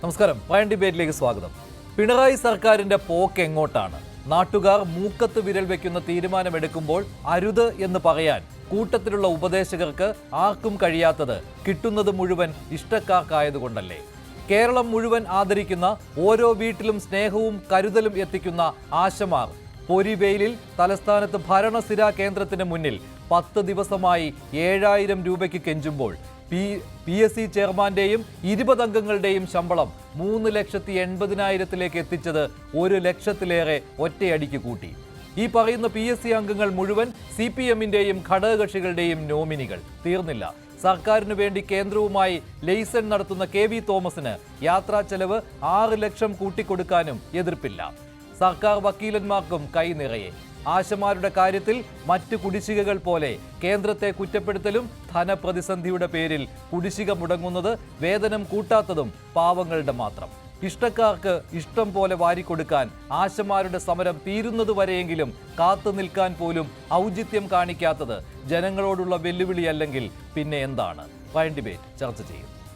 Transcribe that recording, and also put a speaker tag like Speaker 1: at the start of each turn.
Speaker 1: നമസ്കാരം. വയൻ ഡിബേറ്റിലേക്ക് സ്വാഗതം. പിണറായി സർക്കാരിന്റെ പോക്ക് എങ്ങോട്ടാണ്? നാട്ടുകാർ മൂക്കത്ത് വിരൽ വെക്കുന്ന തീരുമാനമെടുക്കുമ്പോൾ അരുത് എന്ന് പറയാൻ കൂട്ടത്തിലുള്ള ഉപദേശകർക്ക് ആർക്കും കഴിയാത്തത് കിട്ടുന്നത് മുഴുവൻ ഇഷ്ടക്കാർക്കായതുകൊണ്ടല്ലേ? കേരളം മുഴുവൻ ആദരിക്കുന്ന, ഓരോ വീട്ടിലും സ്നേഹവും കരുതലും എത്തിക്കുന്ന ആശമാർ പൊരിവെയിലിൽ തലസ്ഥാനത്ത് ഭരണസ്ഥിരാ കേന്ദ്രത്തിന് മുന്നിൽ 10 ദിവസമായി 7000 രൂപയ്ക്ക് കെഞ്ചുമ്പോൾ PSC ചെയർമാന്റെയും 20 അംഗങ്ങളുടെയും ശമ്പളം 3,80,000 എത്തിച്ചത് 1 ലക്ഷത്തിലേറെ ഒറ്റയടിക്ക് കൂട്ടി. ഈ പറയുന്ന PSC അംഗങ്ങൾ മുഴുവൻ CPM-ന്റെയും ഘടകകക്ഷികളുടെയും നോമിനികൾ. തീർന്നില്ല. സർക്കാരിനു വേണ്ടി കേന്ദ്രവുമായി ലൈസൺ നടത്തുന്ന KV തോമസിന് യാത്രാ ചെലവ് 6 ലക്ഷം കൂട്ടിക്കൊടുക്കാനും എതിർപ്പില്ല. സർക്കാർ വക്കീലന്മാർക്കും കൈ നിറയെ. ആശമാരുടെ കാര്യത്തിൽ മറ്റ് കുടിശ്ശികകൾ പോലെ കേന്ദ്രത്തെ കുറ്റപ്പെടുത്തലും ധനപ്രതിസന്ധിയുടെ പേരിൽ കുടിശ്ശിക മുടങ്ങുന്നത് വേതനം കൂട്ടാത്തതും പാവങ്ങളുടെ മാത്രം. ഇഷ്ടക്കാർക്ക് ഇഷ്ടം പോലെ വാരിക്കൊടുക്കാൻ ആശമാരുടെ സമരം തീരുന്നതുവരെയെങ്കിലും കാത്തു നിൽക്കാൻ പോലും ഔചിത്യം കാണിക്കാത്തത് ജനങ്ങളോടുള്ള വെല്ലുവിളിയല്ലെങ്കിൽ പിന്നെ എന്താണ്? വയൻ ഡിബേറ്റ് ചർച്ച ചെയ്യും.